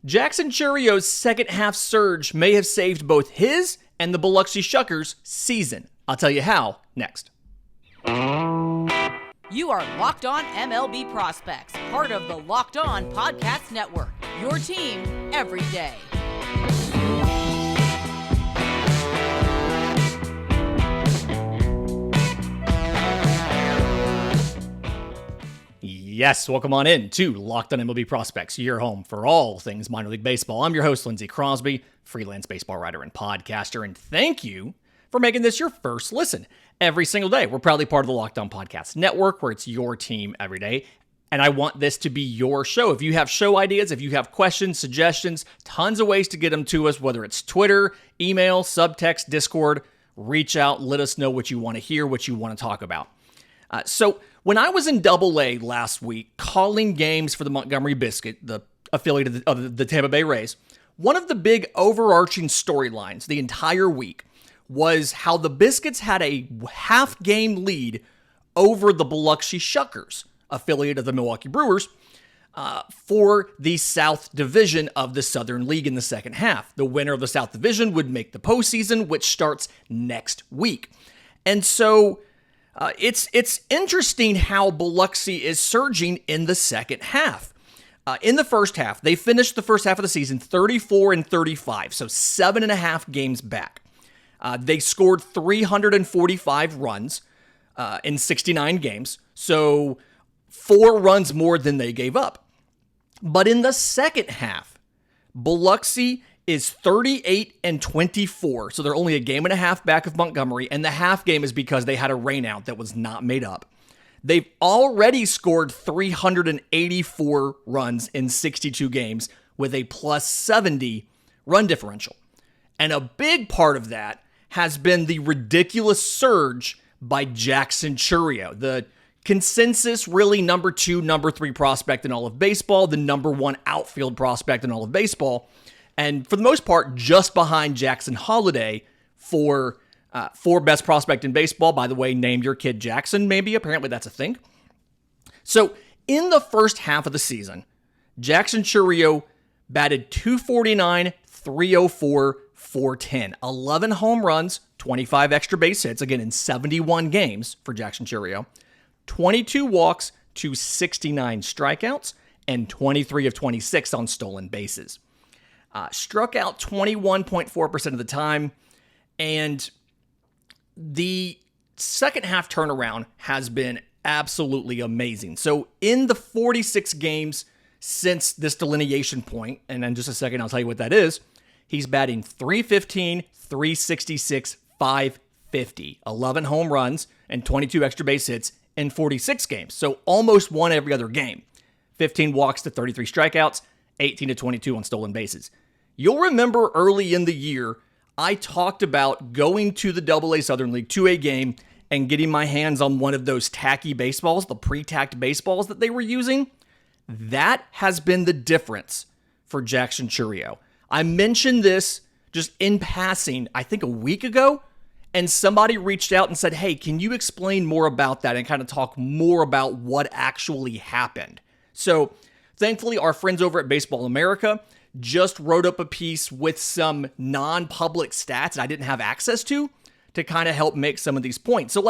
Jackson Chourio's second half surge may have saved both his and the Biloxi Shuckers' season. I'll tell you how next. You are Locked On MLB Prospects, part of the Locked On Podcast Network, your team every day. Yes, welcome on in to Locked On MLB Prospects, your home for all things minor league baseball. I'm your host, Lindsay Crosby, freelance baseball writer and podcaster, and thank you for making this your first listen every single day. We're proudly part of the Locked On Podcast Network, where it's your team every day, and I want this to be your show. If you have show ideas, if you have questions, suggestions, tons of ways to get them to us, whether it's Twitter, email, subtext, Discord, reach out, let us know what you want to hear, what you want to talk about. So when I was in Double-A last week calling games for the Montgomery Biscuit, the affiliate of the Tampa Bay Rays, one of the big overarching storylines the entire week was how the Biscuits had a half-game lead over the Biloxi Shuckers, affiliate of the Milwaukee Brewers, for the South Division of the Southern League in the second half. The winner of the South Division would make the postseason, which starts next week. And so it's interesting how Biloxi is surging in the second half. In the first half, they finished the first half of the season 34-35, so 7.5 games back. They scored 345 runs in 69 games, so 4 runs more than they gave up. But in the second half, Biloxi is 38-24, so they're only a game and a half back of Montgomery, and the half game is because they had a rainout that was not made up. They've already scored 384 runs in 62 games with a plus 70 run differential. And a big part of that has been the ridiculous surge by Jackson Chourio, the consensus really number 2, number 3 prospect in all of baseball, the number 1 outfield prospect in all of baseball, and for the most part, just behind Jackson Holliday for best prospect in baseball. By the way, name your kid Jackson, maybe. Apparently that's a thing. So in the first half of the season, Jackson Chourio batted .249, .304, .410. 11 home runs, 25 extra base hits, again in 71 games for Jackson Chourio. 22 walks to 69 strikeouts, and 23 of 26 on stolen bases. Struck out 21.4% of the time, and the second half turnaround has been absolutely amazing. So in the 46 games since this delineation point, and in just a second I'll tell you what that is, he's batting .315, .366, .550, 11 home runs, and 22 extra base hits in 46 games. So almost one every other game. 15 walks to 33 strikeouts, 18 to 22 on stolen bases. You'll remember early in the year, I talked about going to the Double-A Southern League to a game and getting my hands on one of those tacky baseballs, the pre-tacked baseballs that they were using. That has been the difference for Jackson Chourio. I mentioned this just in passing, I think a week ago, and somebody reached out and said, hey, can you explain more about that and kind of talk more about what actually happened? So thankfully, our friends over at Baseball America just wrote up a piece with some non-public stats that I didn't have access to kind of help make some of these points. So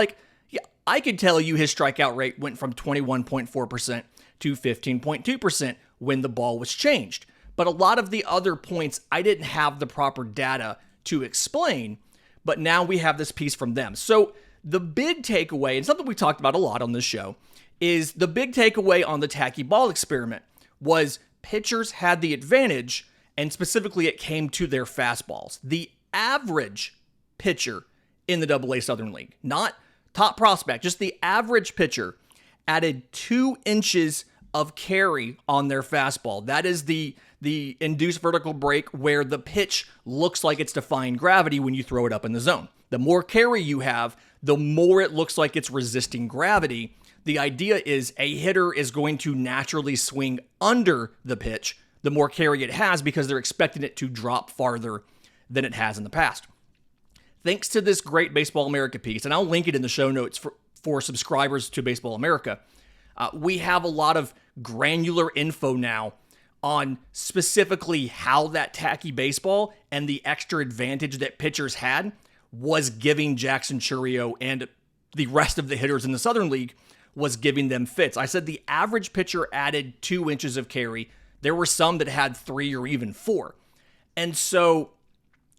I could tell you his strikeout rate went from 21.4% to 15.2% when the ball was changed. But a lot of the other points, I didn't have the proper data to explain, but now we have this piece from them. So the big takeaway, and something we talked about a lot on this show, is the big takeaway on the tacky ball experiment was pitchers had the advantage, and specifically it came to their fastballs. The average pitcher in the Double-A Southern League, not top prospect, just the average pitcher, added 2 inches of carry on their fastball. That is the induced vertical break where the pitch looks like it's defying gravity when you throw it up in the zone. The more carry you have, the more it looks like it's resisting gravity. The idea is a hitter is going to naturally swing under the pitch the more carry it has because they're expecting it to drop farther than it has in the past. Thanks to this great Baseball America piece, and I'll link it in the show notes for subscribers to Baseball America, we have a lot of granular info now on specifically how that tacky baseball and the extra advantage that pitchers had was giving Jackson Chourio and the rest of the hitters in the Southern League was giving them fits. I said the average pitcher added 2 inches of carry. There were some that had 3 or even 4. And so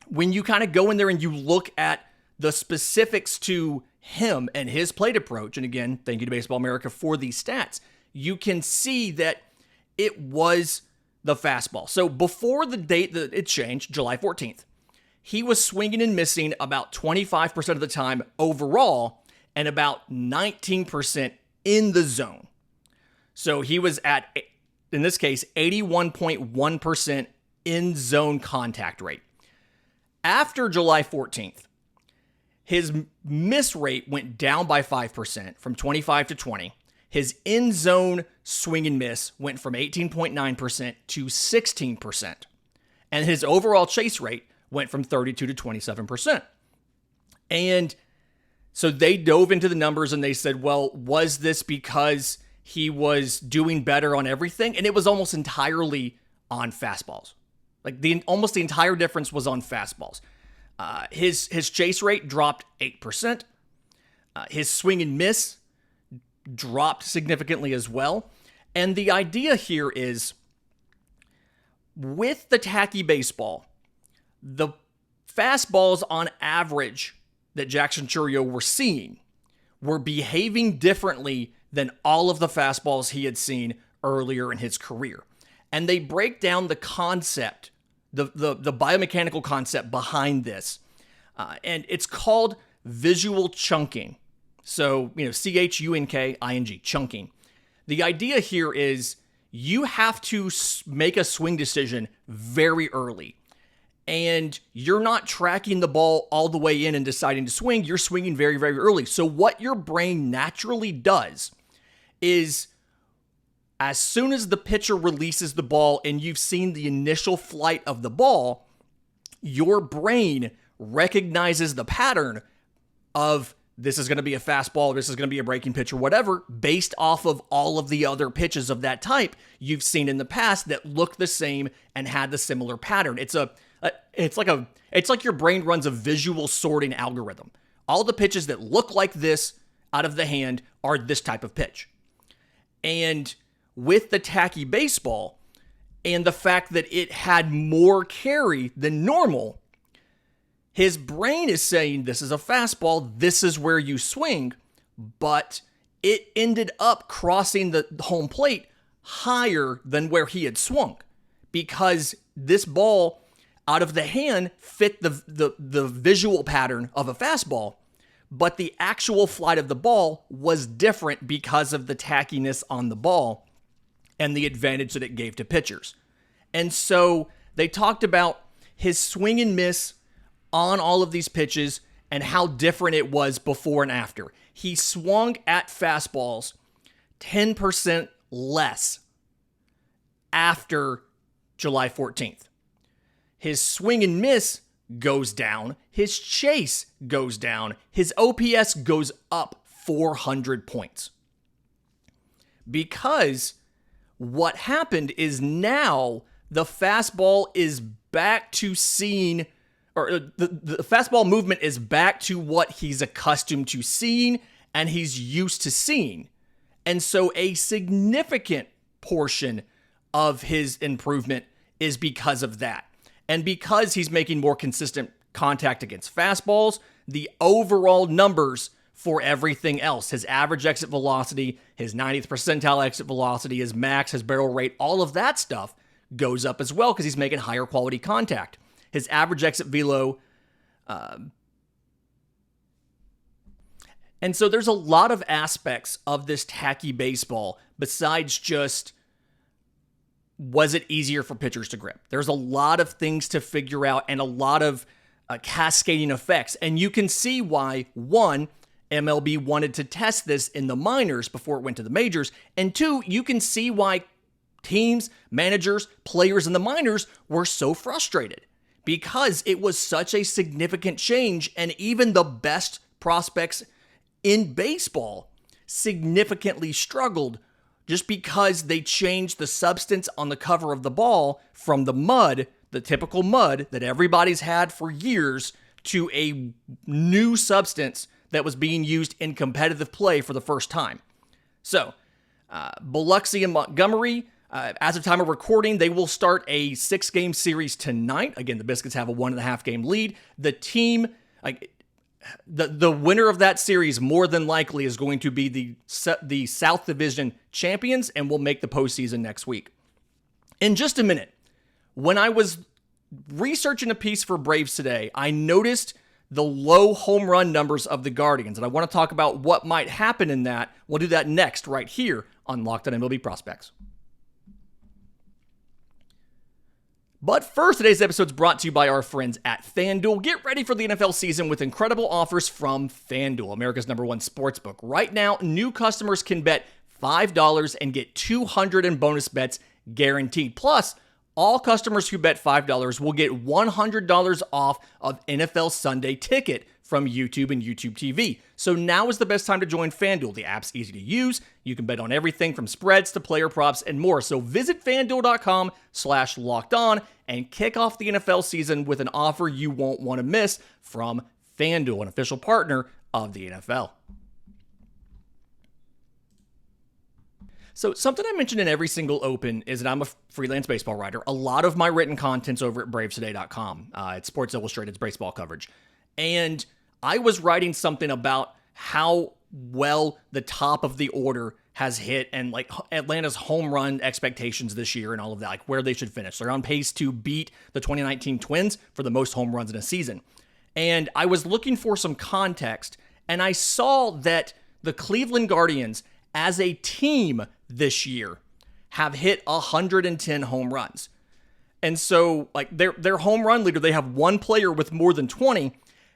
when you kind of go in there and you look at the specifics to him and his plate approach, and again, thank you to Baseball America for these stats, you can see that it was the fastball. So before the date that it changed, July 14th, he was swinging and missing about 25% of the time overall and about 19% in the zone. So he was at, in this case, 81.1% in zone contact rate. After July 14th, his miss rate went down by 5% from 25 to 20. His in-zone swing and miss went from 18.9% to 16%. And his overall chase rate went from 32 to 27%. And so they dove into the numbers and they said, well, was this because he was doing better on everything? And it was almost entirely on fastballs. Like almost the entire difference was on fastballs. His chase rate dropped 8%. His swing and miss dropped significantly as well. And the idea here is, with the tacky baseball, the fastballs on average that Jackson Chourio were seeing were behaving differently than all of the fastballs he had seen earlier in his career. And they break down the concept, the biomechanical concept behind this. And it's called visual chunking. So, chunking, chunking. The idea here is you have to make a swing decision very early. And you're not tracking the ball all the way in and deciding to swing. You're swinging very, very early. So what your brain naturally does is, as soon as the pitcher releases the ball and you've seen the initial flight of the ball, your brain recognizes the pattern of this is going to be a fastball, this is going to be a breaking pitch or whatever, based off of all of the other pitches of that type you've seen in the past that look the same and had the similar pattern. It's like your brain runs a visual sorting algorithm. All the pitches that look like this out of the hand are this type of pitch. And with the tacky baseball and the fact that it had more carry than normal, his brain is saying this is a fastball, this is where you swing, but it ended up crossing the home plate higher than where he had swung because this ball out of the hand fit the visual pattern of a fastball, but the actual flight of the ball was different because of the tackiness on the ball and the advantage that it gave to pitchers. And so they talked about his swing and miss on all of these pitches and how different it was before and after. He swung at fastballs 10% less after July 14th. His swing and miss goes down. His chase goes down. His OPS goes up 400 points. Because what happened is now the fastball is back to seeing, or the fastball movement is back to what he's accustomed to seeing and he's used to seeing. And so a significant portion of his improvement is because of that. And because he's making more consistent contact against fastballs, the overall numbers for everything else, his average exit velocity, his 90th percentile exit velocity, his max, his barrel rate, all of that stuff goes up as well because he's making higher quality contact. His average exit velo. And so there's a lot of aspects of this tacky baseball besides just, was it easier for pitchers to grip? There's a lot of things to figure out and a lot of cascading effects. And you can see why, one, MLB wanted to test this in the minors before it went to the majors. And two, you can see why teams, managers, players in the minors were so frustrated because it was such a significant change. And even the best prospects in baseball significantly struggled just because they changed the substance on the cover of the ball from the mud, the typical mud that everybody's had for years, to a new substance that was being used in competitive play for the first time. So, Biloxi and Montgomery, as of time of recording, they will start a 6-game series tonight. Again, the Biscuits have a 1.5 game lead. The team, the winner of that series more than likely is going to be the South Division champions and will make the postseason next week. In just a minute, when I was researching a piece for Braves today, I noticed the low home run numbers of the Guardians, and I want to talk about what might happen in that. We'll do that next right here on Locked On MLB Prospects. But first, today's episode is brought to you by our friends at FanDuel. Get ready for the NFL season with incredible offers from FanDuel, America's #1 sportsbook. Right now, new customers can bet $5 and get $200 in bonus bets guaranteed. Plus, all customers who bet $5 will get $100 off of NFL Sunday Ticket from YouTube and YouTube TV. So now is the best time to join FanDuel. The app's easy to use. You can bet on everything from spreads to player props and more. So visit FanDuel.com/lockedon and kick off the NFL season with an offer you won't want to miss from FanDuel, an official partner of the NFL. So something I mentioned in every single open is that I'm a freelance baseball writer. A lot of my written content's over at bravestoday.com. It's Sports Illustrated's baseball coverage. And I was writing something about how well the top of the order has hit and like Atlanta's home run expectations this year and all of that, like where they should finish. They're on pace to beat the 2019 Twins for the most home runs in a season. And I was looking for some context, and I saw that the Cleveland Guardians as a team this year have hit 110 home runs. And so like their home run leader, they have one player with more than 20,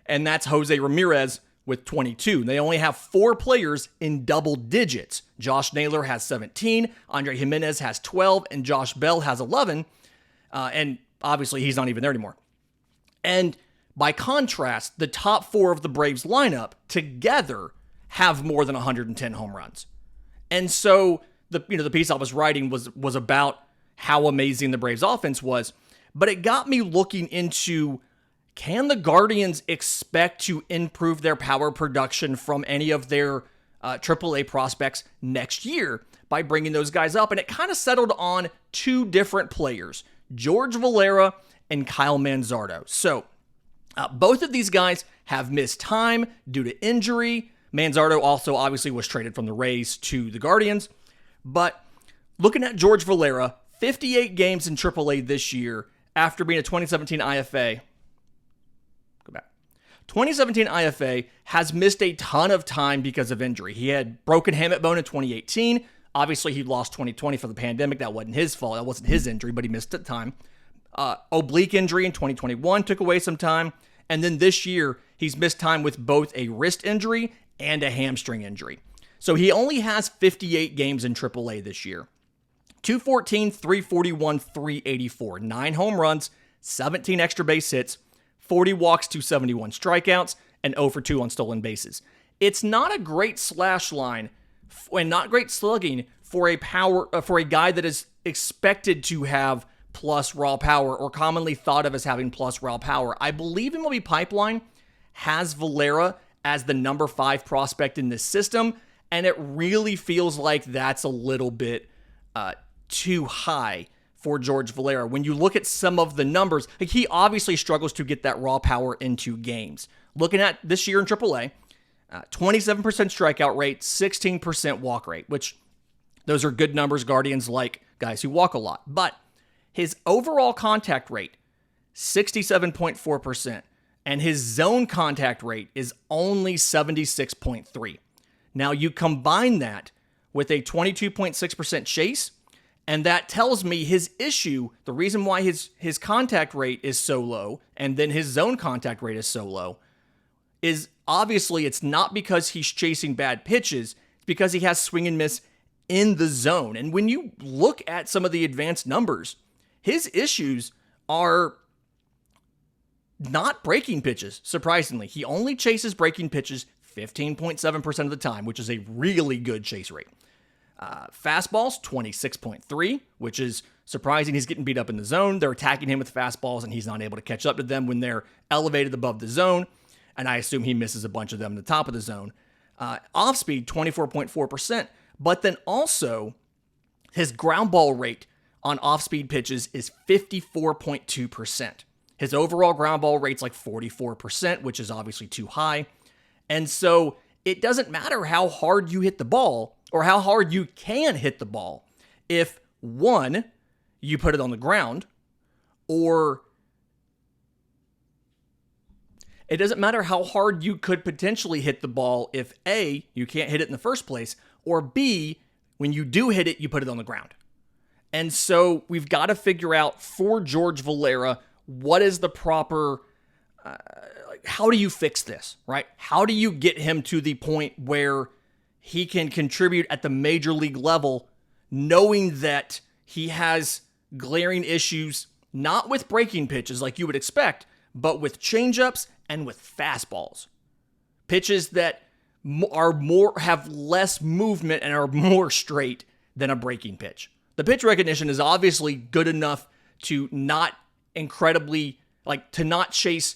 and that's Jose Ramirez with 22. They only have 4 players in double digits. Josh Naylor has 17, Andre Jimenez has 12, and Josh Bell has 11. And obviously he's not even there anymore. And by contrast, the top 4 of the Braves lineup together have more than 110 home runs. And so the piece I was writing was about how amazing the Braves offense was, but it got me looking into, can the Guardians expect to improve their power production from any of their AAA prospects next year by bringing those guys up? And it kind of settled on 2 different players, George Valera and Kyle Manzardo. So both of these guys have missed time due to injury. Manzardo also obviously was traded from the Rays to the Guardians. But looking at George Valera, 58 games in AAA this year after being a 2017 IFA. 2017 IFA, has missed a ton of time because of injury. He had broken hamate bone in 2018. Obviously, he lost 2020 for the pandemic. That wasn't his fault. That wasn't his injury, but he missed the time. Oblique injury in 2021 took away some time. And then this year, he's missed time with both a wrist injury and a hamstring injury. So he only has 58 games in AAA this year. 214, 341, 384. 9 home runs, 17 extra base hits, 40 walks, 271 strikeouts, and 0 for 2 on stolen bases. It's not a great slash line and not great slugging for a guy that is expected to have plus raw power, or commonly thought of as having plus raw power. I believe MLB Pipeline has Valera as the number 5 prospect in this system, and it really feels like that's a little bit too high for George Valera. When you look at some of the numbers, like he obviously struggles to get that raw power into games. Looking at this year in AAA, 27% strikeout rate, 16% walk rate, which those are good numbers. Guardians like guys who walk a lot. But his overall contact rate, 67.4%, and his zone contact rate is only 76.3%. Now you combine that with a 22.6% chase, and that tells me his issue, the reason why his contact rate is so low, and then his zone contact rate is so low, is obviously it's not because he's chasing bad pitches, it's because he has swing and miss in the zone. And when you look at some of the advanced numbers, his issues are not breaking pitches, surprisingly. He only chases breaking pitches 15.7% of the time, which is a really good chase rate. Fastballs, 26.3, which is surprising. He's getting beat up in the zone. They're attacking him with fastballs, and he's not able to catch up to them when they're elevated above the zone. And I assume he misses a bunch of them in the top of the zone. Off speed, 24.4%. But then also, his ground ball rate on off-speed pitches is 54.2%. His overall ground ball rate's like 44%, which is obviously too high. And so it doesn't matter how hard you hit the ball or how hard you can hit the ball if, one, you put it on the ground, or it doesn't matter how hard you could potentially hit the ball if A, you can't hit it in the first place, or B, when you do hit it, you put it on the ground. And so we've got to figure out for George Valera, what is the proper, how do you fix this, right? How do you get him to the point where he can contribute at the major league level, knowing that he has glaring issues, not with breaking pitches like you would expect, but with changeups and with fastballs. Pitches that have less movement and are more straight than a breaking pitch. The pitch recognition is obviously good enough to not chase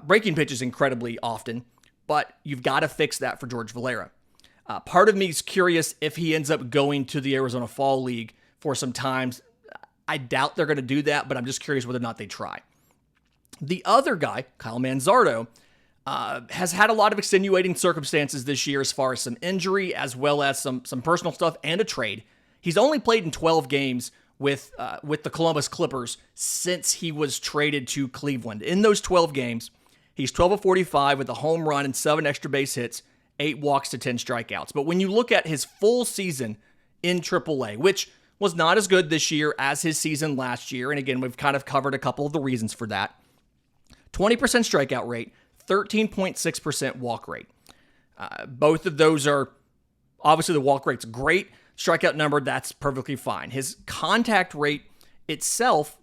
breaking pitches incredibly often, but you've got to fix that for George Valera. Part of me is curious if he ends up going to the Arizona Fall League for some times. I doubt they're going to do that, but I'm just curious whether or not they try. The other guy, Kyle Manzardo, has had a lot of extenuating circumstances this year as far as some injury, as well as some personal stuff and a trade. He's only played in 12 games with the Columbus Clippers since he was traded to Cleveland. In those 12 games, he's 12 of 45 with a home run and 7 extra base hits, 8 walks to 10 strikeouts. But when you look at his full season in AAA, which was not as good this year as his season last year, and again, we've kind of covered a couple of the reasons for that. 20% strikeout rate, 13.6% walk rate. Both of those are, obviously the walk rate's great. Strikeout number, that's perfectly fine. His contact rate itself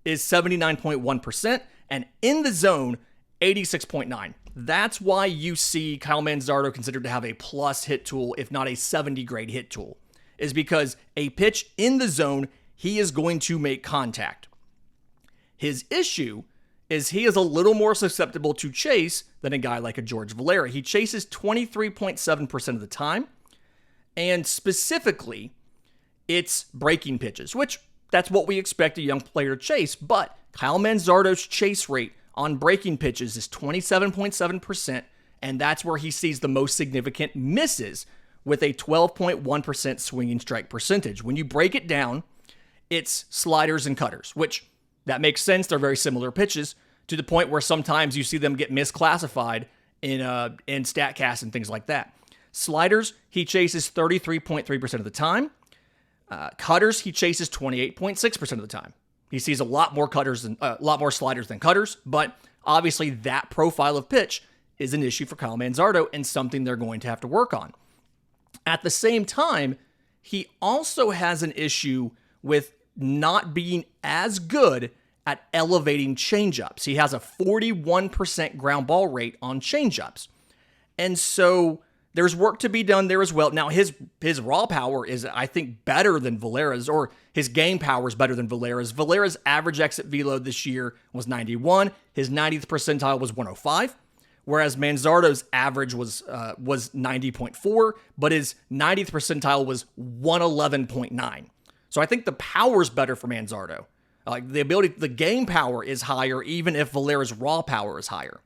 is 79.1%, and in the zone, 86.9. That's why you see Kyle Manzardo considered to have a plus hit tool, if not a 70 grade hit tool, is because a pitch in the zone, he is going to make contact. His issue is he is a little more susceptible to chase than a guy like a George Valera. He chases 23.7% of the time, and specifically, it's breaking pitches, which that's what we expect a young player to chase, but Kyle Manzardo's chase rate on breaking pitches is 27.7%, and that's where he sees the most significant misses with a 12.1% swinging strike percentage. When you break it down, it's sliders and cutters, which that makes sense. They're very similar pitches to the point where sometimes you see them get misclassified in StatCast and things like that. Sliders, he chases 33.3% of the time. Cutters, he chases 28.6% of the time. He sees a lot more sliders than cutters, but obviously that profile of pitch is an issue for Kyle Manzardo and something they're going to have to work on. At the same time, he also has an issue with not being as good at elevating changeups. He has a 41% ground ball rate on changeups. And so there's work to be done there as well. Now, his raw power is, I think, better than Valera's, or his game power is better than Valera's. Valera's average exit velo this year was 91. His 90th percentile was 105, whereas Manzardo's average was 90.4, but his 90th percentile was 111.9. So I think the power's better for Manzardo. The game power is higher, even if Valera's raw power is higher.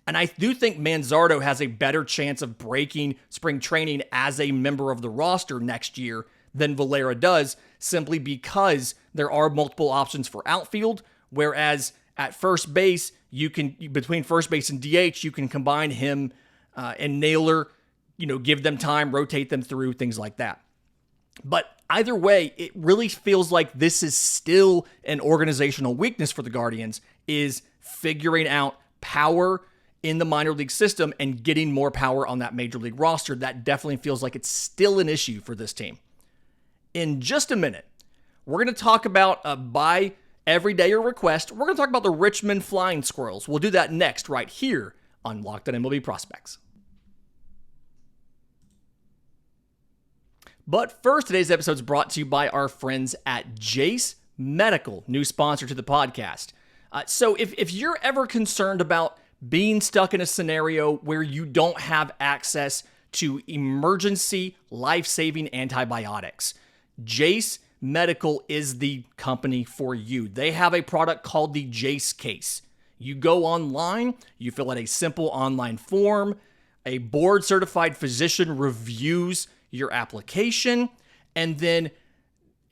And I do think Manzardo has a better chance of breaking spring training as a member of the roster next year than Valera does, simply because there are multiple options for outfield, whereas at first base, between first base and DH, you can combine him and Naylor, give them time, rotate them through, things like that. But either way, it really feels like this is still an organizational weakness for the Guardians, is figuring out power in the minor league system and getting more power on that major league roster. That definitely feels like it's still an issue for this team. In just a minute, we're going to talk about by everyday or request. We're going to talk about the Richmond Flying Squirrels. We'll do that next right here on Locked On MLB Prospects. But first, today's episode is brought to you by our friends at Jace Medical, new sponsor to the podcast. So if you're ever concerned about being stuck in a scenario where you don't have access to emergency life-saving antibiotics, Jace Medical is the company for you. They have a product called the Jace Case. You go online, you fill out a simple online form, a board-certified physician reviews your application, and then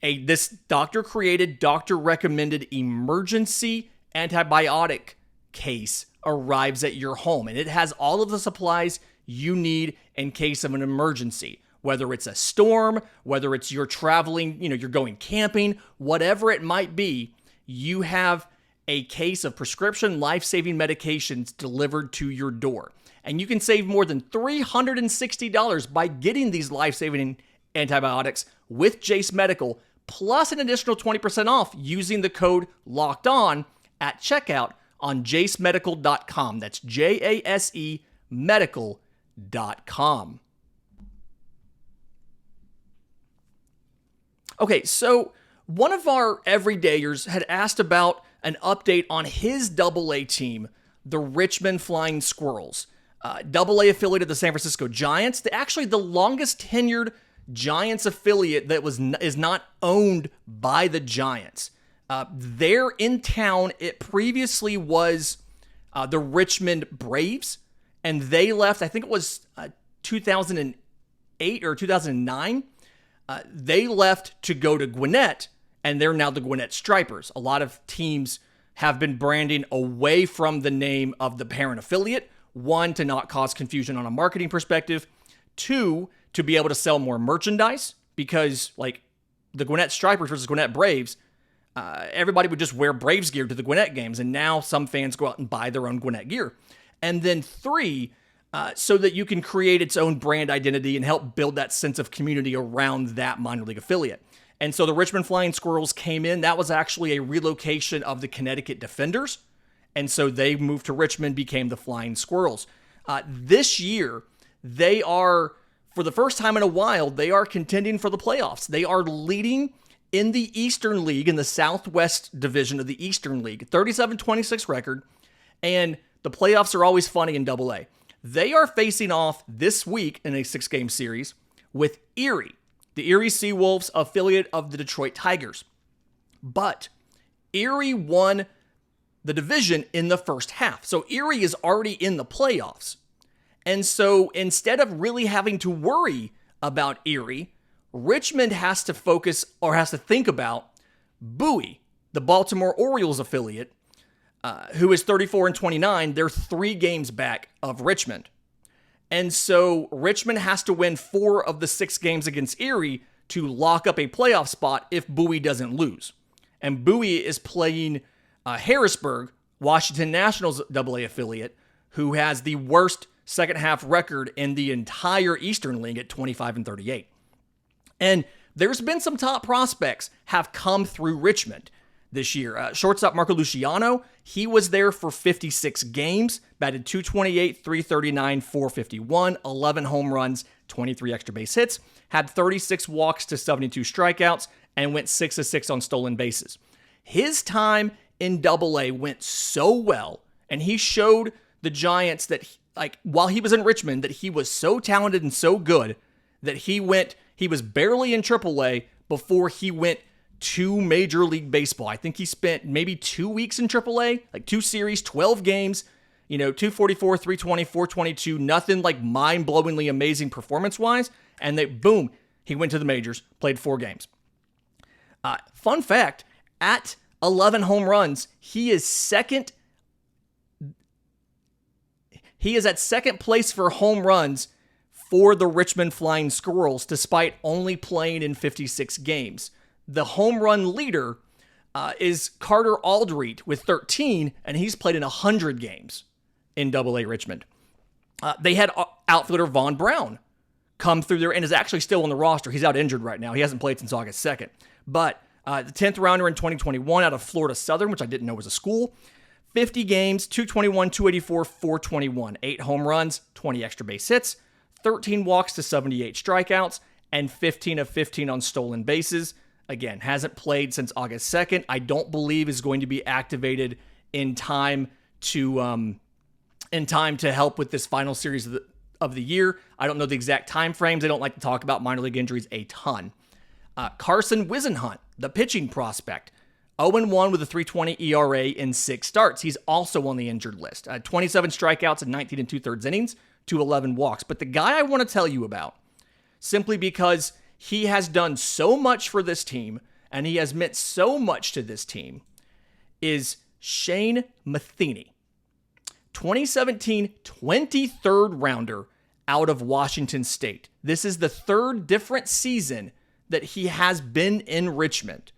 this doctor-created, doctor-recommended emergency antibiotic case arrives at your home, and it has all of the supplies you need in case of an emergency. Whether it's a storm, whether it's you're traveling, you're going camping, whatever it might be, you have a case of prescription life-saving medications delivered to your door. And you can save more than $360 by getting these life-saving antibiotics with Jace Medical, plus an additional 20% off using the code LOCKEDON at checkout on jacemedical.com. That's JASE medical.com. Okay, so one of our everydayers had asked about an update on his AA team, the Richmond Flying Squirrels. AA affiliate of the San Francisco Giants. Actually, the longest tenured Giants affiliate that is not owned by the Giants. They're in town. It previously was the Richmond Braves, and they left, I think it was 2008 or 2009. They left to go to Gwinnett, and they're now the Gwinnett Stripers. A lot of teams have been branding away from the name of the parent affiliate. One, to not cause confusion on a marketing perspective. Two, to be able to sell more merchandise, because like the Gwinnett Stripers versus Gwinnett Braves, everybody would just wear Braves gear to the Gwinnett games, and now some fans go out and buy their own Gwinnett gear. And then three, so that you can create its own brand identity and help build that sense of community around that minor league affiliate. And so the Richmond Flying Squirrels came in. That was actually a relocation of the Connecticut Defenders. And so they moved to Richmond, became the Flying Squirrels. This year, they are, for the first time in a while, they are contending for the playoffs. They are leading in the Eastern League, in the Southwest Division of the Eastern League, 37-26 record. And the playoffs are always funny in AA. They are facing off this week in a 6-game series with Erie, the Erie Seawolves, affiliate of the Detroit Tigers. But Erie won the division in the first half. So Erie is already in the playoffs. And so instead of really having to worry about Erie, Richmond has to focus or has to think about Bowie, the Baltimore Orioles affiliate, who is 34-29. They're 3 games back of Richmond. And so Richmond has to win 4 of the 6 games against Erie to lock up a playoff spot if Bowie doesn't lose. And Bowie is playing Harrisburg, Washington Nationals AA affiliate, who has the worst second half record in the entire Eastern League at 25-38. And there's been some top prospects have come through Richmond this year. Shortstop Marco Luciano, he was there for 56 games, batted .228, .339, .451, 11 home runs, 23 extra base hits, had 36 walks to 72 strikeouts, and went 6-6 on stolen bases. His time in AA went so well, and he showed the Giants that, while he was in Richmond, that he was so talented and so good that he was barely in AAA before he went to Major League Baseball. I think he spent maybe 2 weeks in AAA, 2 series, 12 games, 244, 320, 422, nothing mind-blowingly amazing performance-wise, and boom, he went to the majors, played 4 games. Fun fact, at 11 home runs, he is at second place for home runs for the Richmond Flying Squirrels, despite only playing in 56 games. The home run leader is Carter Aldrete with 13, and he's played in 100 games in AA Richmond. They had outfielder Vaughn Brown come through there and is actually still on the roster. He's out injured right now. He hasn't played since August 2nd. But the 10th rounder in 2021 out of Florida Southern, which I didn't know was a school. 50 games, 221, 284, 421. 8 home runs, 20 extra base hits, 13 walks to 78 strikeouts, and 15 of 15 on stolen bases. Again, hasn't played since August 2nd. I don't believe is going to be activated in time to help with this final series of the year. I don't know the exact time frames. I don't like to talk about minor league injuries a ton. Carson Wisenhunt, the pitching prospect, 0-1 with a 3.20 ERA in 6 starts. He's also on the injured list. 27 strikeouts and 19 2/3 innings to 11 walks. But the guy I want to tell you about, simply because he has done so much for this team and he has meant so much to this team, is Shane Matheny. 2017 23rd rounder out of Washington State. This is the third different season that he has been in Richmond.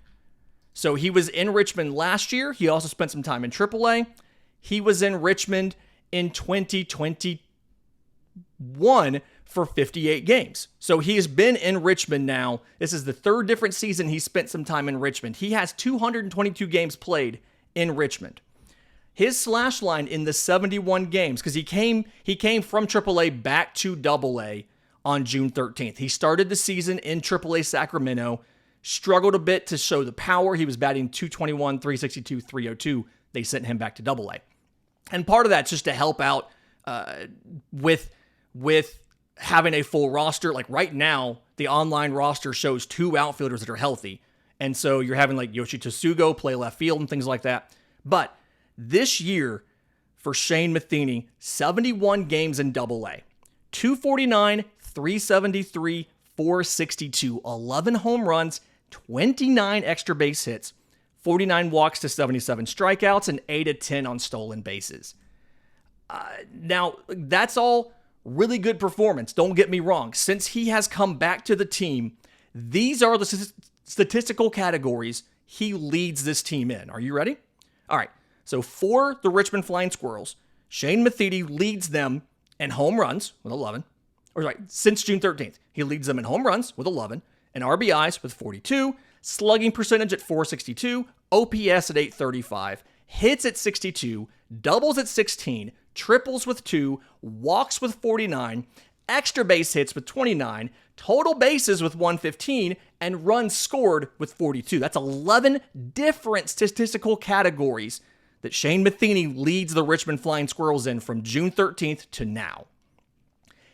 So he was in Richmond last year. He also spent some time in AAA. He was in Richmond in 2021 for 58 games. So he has been in Richmond now. This is the third different season he spent some time in Richmond. He has 222 games played in Richmond. His slash line in the 71 games, because he came from AAA back to AA on June 13th. He started the season in AAA Sacramento, struggled a bit to show the power. He was batting .221, .362, .302. They sent him back to AA. And part of that's just to help out with having a full roster. Like right now, the online roster shows 2 outfielders that are healthy. And so you're having like Yoshi Tsugo play left field and things like that. But this year for Shane Matheny, 71 games in AA. 249, 373, 462, 11 home runs, 29 extra base hits, 49 walks to 77 strikeouts, and 8 of 10 on stolen bases. Now, that's all really good performance. Don't get me wrong. Since he has come back to the team, these are the statistical categories he leads this team in. Are you ready? All right. So for the Richmond Flying Squirrels, Shane Matheny leads them in home runs with 11. Since June 13th, he leads them in home runs with 11, and RBIs with 42, slugging percentage at .462, OPS at .835, hits at 62, doubles at 16, triples with 2, walks with 49, extra base hits with 29, total bases with 115, and runs scored with 42. That's 11 different statistical categories that Shane Matheny leads the Richmond Flying Squirrels in from June 13th to now.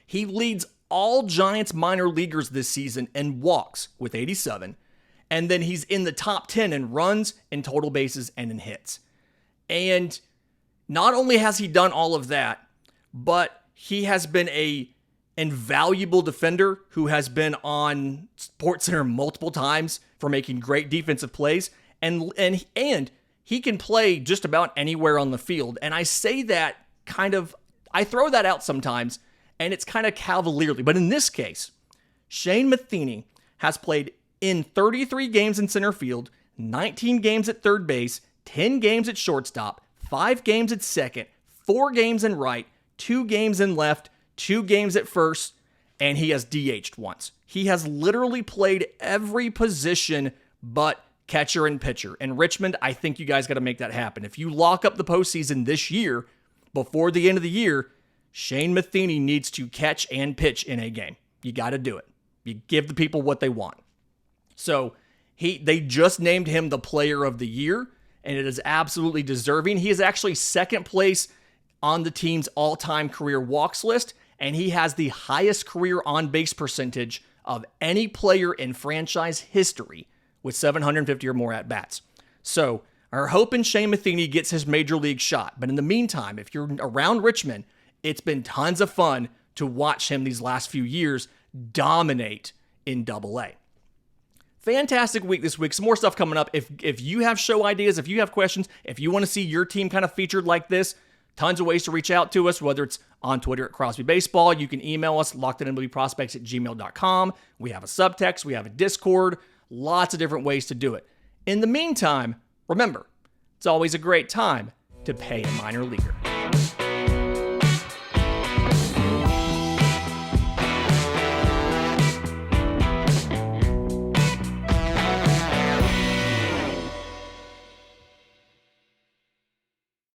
He leads all Giants minor leaguers this season in walks with 87, and then he's in the top 10 in runs, in total bases, and in hits. And not only has he done all of that, but he has been a invaluable defender who has been on SportsCenter multiple times for making great defensive plays, and he can play just about anywhere on the field. And I say that I throw that out sometimes, and it's kind of cavalierly. But in this case, Shane Matheny has played in 33 games in center field, 19 games at third base, 10 games at shortstop, 5 games at second, 4 games in right, 2 games in left, 2 games at first, and he has DH'd once. He has literally played every position but catcher and pitcher. And Richmond, I think you guys got to make that happen. If you lock up the postseason this year, before the end of the year, Shane Matheny needs to catch and pitch in a game. You got to do it. You give the people what they want. So they just named him the player of the year, and it is absolutely deserving. He is actually second place on the team's all-time career walks list, and he has the highest career on-base percentage of any player in franchise history with 750 or more at-bats. So we're hoping Shane Matheny gets his major league shot. But in the meantime, if you're around Richmond, it's been tons of fun to watch him these last few years dominate in AA. Fantastic week this week. Some more stuff coming up. If you have show ideas, if you have questions, if you want to see your team kind of featured like this, tons of ways to reach out to us, whether it's on Twitter at Crosby Baseball. You can email us, lockedonmlbprospects@gmail.com. We have a subtext. We have a Discord. Lots of different ways to do it. In the meantime, remember, it's always a great time to pay a minor leaguer.